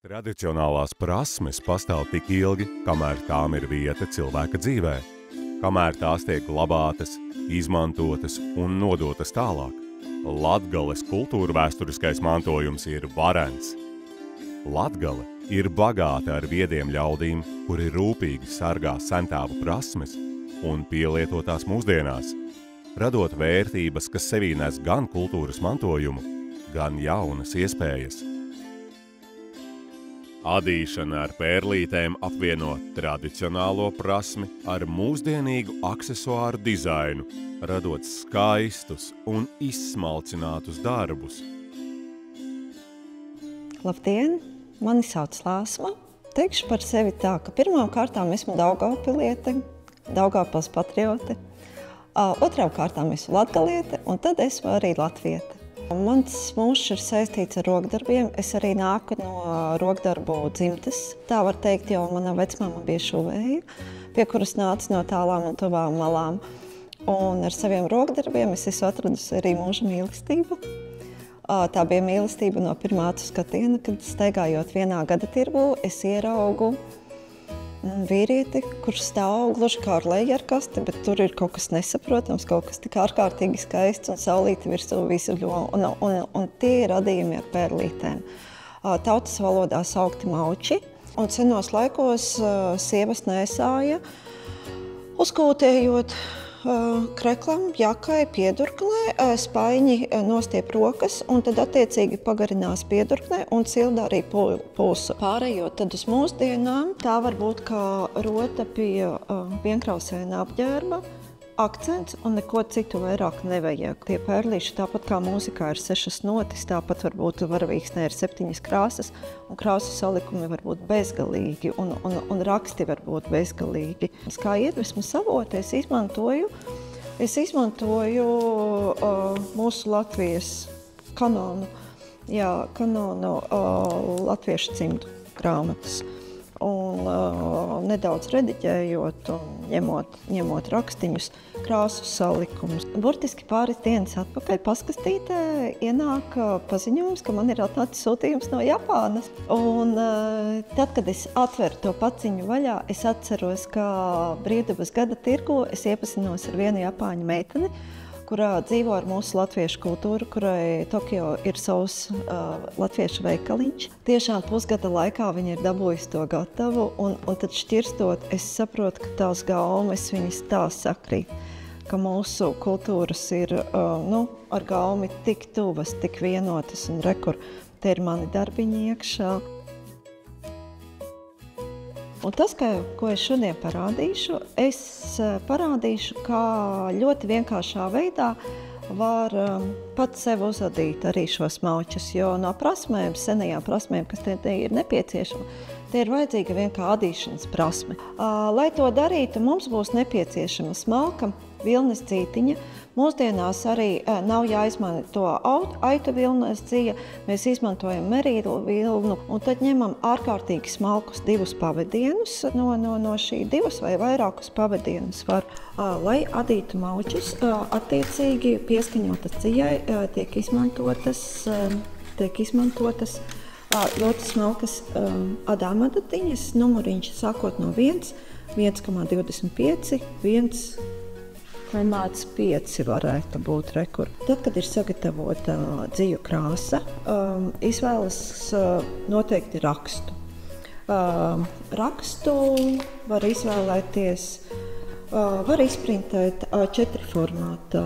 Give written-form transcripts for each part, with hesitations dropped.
Tradicionālās prasmes pastāv tik ilgi, kamēr tām ir vieta cilvēka dzīvē, kamēr tās tiek glabātas, izmantotas un nodotas tālāk. Latgales kultūrvēsturiskais mantojums ir varens. Latgale ir bagāta ar viediem ļaudīm, kuri rūpīgi sargā sentāvu prasmes un pielietotās mūsdienās, radot vērtības, kas sevī nes gan kultūras mantojumu, gan jaunas iespējas. Adīšana ar pērlītēm apvieno tradicionālo prasmi ar mūsdienīgu aksesuāru dizainu, radot skaistus un izsmalcinātus darbus. Labdien! Mani sauc Lāsma. Teikšu par sevi tā, ka pirmām kārtām esmu Daugavpiliete, Daugavpils patriote. Otrām kārtām esmu latgaliete, un tad esmu arī latviete. Mans mūžs ir saistīts ar rokdarbiem. Es arī nāku no rokdarbu dzimtes. Tā var teikt, jo mana vecmama bija šuvēja, pie kuras nāca no tālām un tuvām malām. Un ar saviem rokdarbiem es esmu atradusi arī mūža mīlestību. Tā bija mīlestība no pirmā acu skatiena, kad staigājot vienā gada tirgū, es ieraugu vīrieti, kurš stāv gluži kā ar lejarkasti, bet tur ir kaut kas nesaprotams, kaut kas tik ārkārtīgi skaists un saulīte virsū visu ļo. Un tie ir radījumi ar pērlītēm. Tautas valodā saukti mauči, un senos laikos sievas nēsāja, uzkūtējot kreklam, jakai, piedurklē, spaiņi nostiep rokas, un tad attiecīgi pagarinās piedurklē un cilda arī pulsu. Pārējot tad uz mūsdienām, tā var būt kā rota pie vienkrausēna apģērba, akcents un neko citu vairāk nevajag. Tie pērlīši, tāpat kā mūzikā ir 6 notis, tāpat varbūt varavīksnē ir 7 krāsas, un krāsu salikumi var būt bezgalīgi, un raksti var būt bezgalīgi. Kā iedvesmas avotu es izmantoju mūsu Latvijas kanonu, latviešu cimdu grāmatas. Un nedaudz rediģējot un ņemot rakstiņus, krāsu salikumus. Burtiski pāris dienas atpakaļ paskastītē ienāk paziņojums, ka man ir atnācis sūtījums no Japānas. Un tad, kad es atveru to paciņu vaļā, es atceros, ka brīvdabas gada tirgu es iepazinos ar vienu japāņu meiteni, kurā dzīvo ar mūsu latviešu kultūru, kurai Tokio ir savs latviešu veikaliņš. Tiešām pusgada laikā viņa ir dabūjusi to gatavu, un tad šķirstot, es saprotu, ka tās gaumes viņas tā sakrīt, ka mūsu kultūras ir ar gaumi tik tuvas, tik vienotas, un rekur, te ir mani darbiņi iekšā. Un tas, ko es šodien parādīšu, es parādīšu, kā ļoti vienkāršā veidā var pats sev uzadīt arī šos maučus, jo no prasmēm, senajām prasmēm, kas te ir nepieciešama, te ir vajadzīga vienkār adīšanas prasme. Lai to darītu, mums būs nepieciešama smalka vilnes dzītiņa. Mūsdienās arī nav jāizmanto to aitu vilnas dzija, mēs izmantojam merīlu vilnu, un tad ņemam ārkārtīgi smalkus 2 pavadienus no šī 2 vai vairākus pavadienus var. Lai adītu maučus, attiecīgi pieskaņotas dzijai tiek izmantotas ļoti smalkas adāmadatiņas, numuriņš sākot no 1, 1,25, 1,5 varētu būt rekur. Tad, kad ir sagatavota dziju krāsa, izvēlas noteikti rakstu. Rakstu var izvēlēties, var izprintēt A4 formātā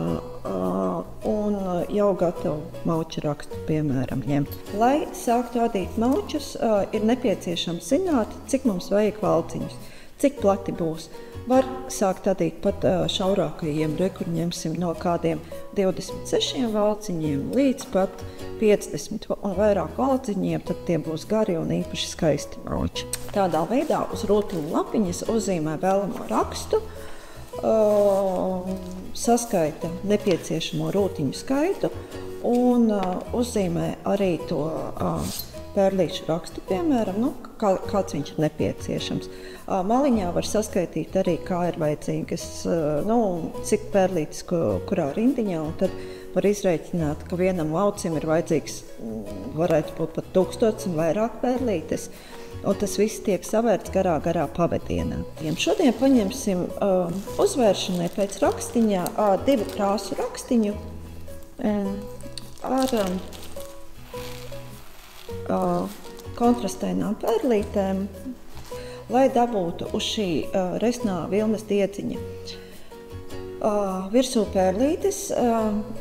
un jau gatavu mauču rakstu, piemēram, ņemt. Lai sāktu adīt maučus, ir nepieciešams zināt, cik mums vajag valciņus, cik plati būs. Var sākt adīt pat šaurākajiem, kur ņemsim no kādiem 26 valciņiem līdz pat 50 un vairāk valciņiem, tad tie būs gari un īpaši skaisti mauči. Tādā veidā uz rūtiņu lapiņas uzzīmē vēlamo rakstu, saskaita nepieciešamo rūtiņu skaitu un uzzīmē arī to pērlīšu rakstu, piemēram, kāds viņš ir nepieciešams. Maliņā var saskaitīt arī, kā ir vajadzīgas, cik pērlītes kurā rindiņā, un tad var izrēķināt, ka vienam laucim ir vajadzīgs, varētu būt pat 1000 un vairāk pērlītes. Un tas viss tiek savērts garā pavadienā. Šodien paņemsim uzvēršanai pēc rakstiņā 2 krāsu rakstiņu ar kontrastēnām pērlītēm, lai dabūtu uz šī resnā vilnas diedziņa. Virsū pērlītes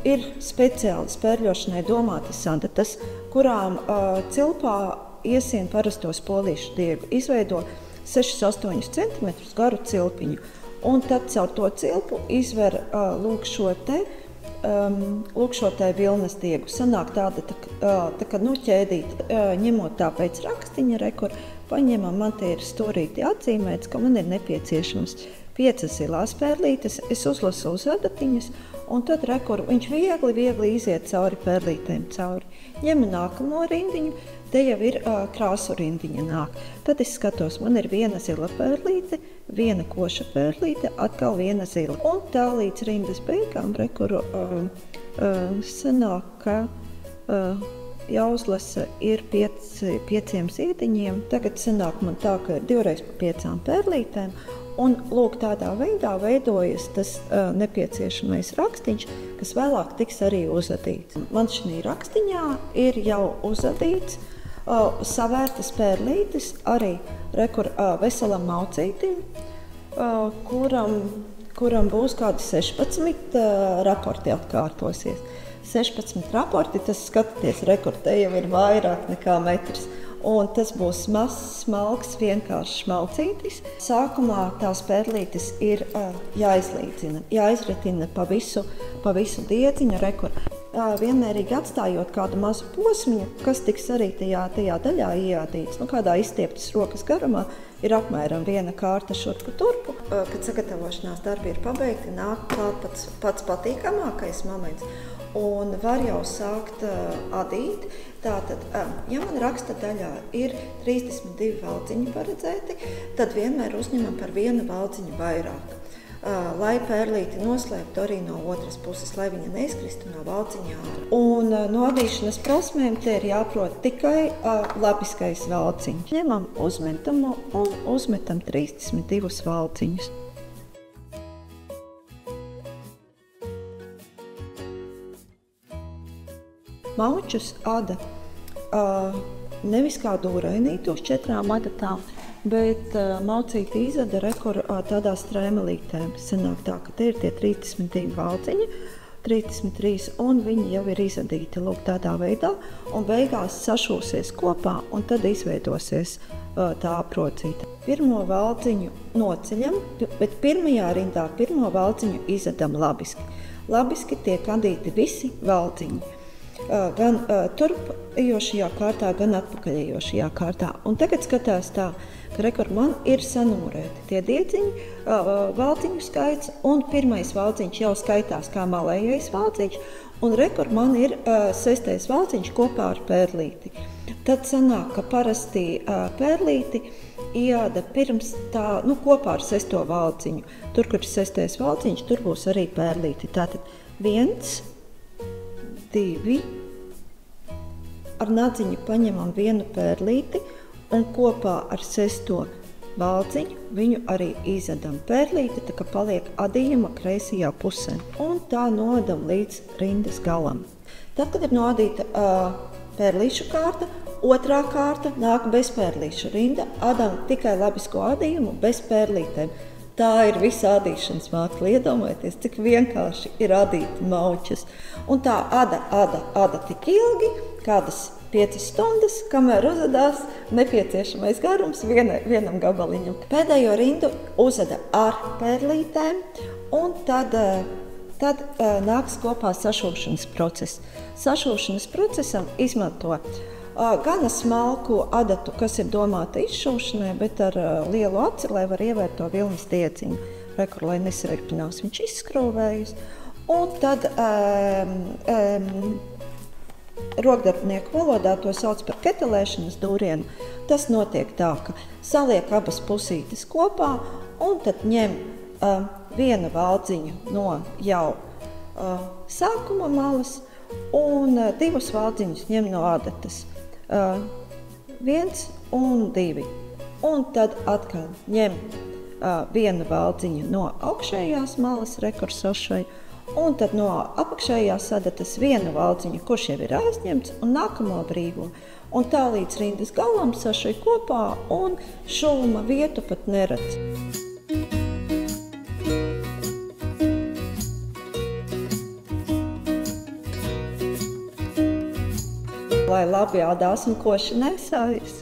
ir speciāli spērļošanai domātas adatas, kurām cilpā iesien parastos polīšu diegu, izveido 6-8 cm garu cilpiņu, un tad caur to cilpu izver lūk šo te vilnas diegu. Sanāk tāda, tā kā ķēdīt, ņemot tā pēc rakstiņa, kur paņemam, man te ir stūrīti atzīmēts, ka man ir nepieciešams 5 zilās pērlītes, es uzlasu uz adatiņas, un tad rekur viņš viegli iziet cauri pērlītēm cauri. Ņemu nākamo rindiņu, te jau ir krāsu rindiņa nāk. Tad es skatos, man ir 1 zila pērlīte, 1 koša pērlīte, atkal 1 zila. Un tā līdz rindas beigām rekur sanāk, ka jāuzlasa ir 5 ziediņiem. Tagad sanāk man tā, ka ir 2 pa 5 pērlītēm. Un lūk, tādā veidā veidojas tas nepieciešamais rakstīns, kas vēlāk tiks arī uzadīts. Man šī rakstiņā ir jau uzadīts savērtas pērlītes arī veselam maucītim, kuram būs kādi 16 raporti atkārtosies. 16 raporti, tas skatāties, te jau ir vairāk nekā metrs. Un tas būs mazs, smalks, vienkāršs maucītis. Sākumā tās pērlītes ir jāizlīdzina, jāizretina pa visu diedziņu, vienmērīgi atstājot kādu mazu posmiņu, kas tiks arī tajā daļā iejādīts. Kādā izstieptas rokas garumā ir apmēram 1 kārta šurpu turpu. Kad sagatavošanās darbi ir pabeigti, nāk pats patīkamākais moments. Un var jau sākt adīt. Tātad, ja man raksta daļā ir 32 valciņi paredzēti, tad vienmēr uzņemam par 1 valciņu vairāk, lai pērlīti noslēptu arī no otras puses, lai viņa neizkristu no valciņā ārā. Un no adīšanas prasmēm te ir jāprot tikai lapiskais valciņš. Ņemam uzmetumu un uzmetam 32 valciņus. Maučus ada nevis kā dūrainītu uz 4 adatām, bet maucīti izada tādā strēmelītēm. Sanāk tā, ka te ir tie 32 valciņi, 33, un viņi jau ir izadīti lūk tādā veidā, un beigās sašūsies kopā, un tad izveidosies tā aprocīta. Pirmo valciņu nociļam, bet pirmajā rindā pirmo valciņu izadam labiski. Labiski tiek adīti visi valciņi. Gan turpējošajā kārtā, gan atpakaļējošajā kārtā. Un tagad skatās tā, ka man ir sanūrēti tie diedziņi, valciņu skaits, un pirmais valciņš jau skaitās kā malējais valciņš, un man ir 6. valciņš kopā ar pērlīti. Tad sanāk, ka parasti pērlīti ieda pirms tā, kopā ar 6. valciņu. Tur, kur ir 6. valciņš, tur būs arī pērlīti. Tātad 1, 2, ar nadziņu paņemam 1 pērlīti un kopā ar 6. valciņu viņu arī izadam pērlīti, tā kā paliek adījuma kreisajā pusē. Un tā nodam līdz rindas galam. Tad, kad ir noadīta pērlīšu kārta, otrā kārta nāk bez pērlīšu rinda, adam tikai labisko adījumu bez pērlītēm. Tā ir visa adīšanas māksla. Iedomājieties, cik vienkārši ir adīt maučus. Un tā ada tik ilgi, kādas 5 stundas, kamēr uzadās nepieciešamais garums vienam gabaliņam. Pēdējo rindu uzada ar pērlītēm, un tad nāks kopā sašūšanas process. Sašūšanas procesam izmanto gana smalku adatu, kas ir domāta izšūšanai, bet ar lielu aci, lai var ievērt to vilnas diedziņu, lai nesirpinās viņš izskrūvējas. Un tad rokdarbinieku valodā to sauc par ketelēšanas dūrienu. Tas notiek tā, ka saliek abas pusītes kopā un tad ņem 1 valdziņu no jau sākuma malas un 2 valdziņus ņem no adatas. 1 un 2. Un tad atkal ņem 1 valdziņu no augšējās malas rekursošai, un tad no apakšējās adatas 1 valdziņu, kurš jau ir aizņemts, un nākamo brīvo. Un tā līdz rindas galam sašai kopā un šūma vietu pat neredz. Lai labi ādās un koši nesājas.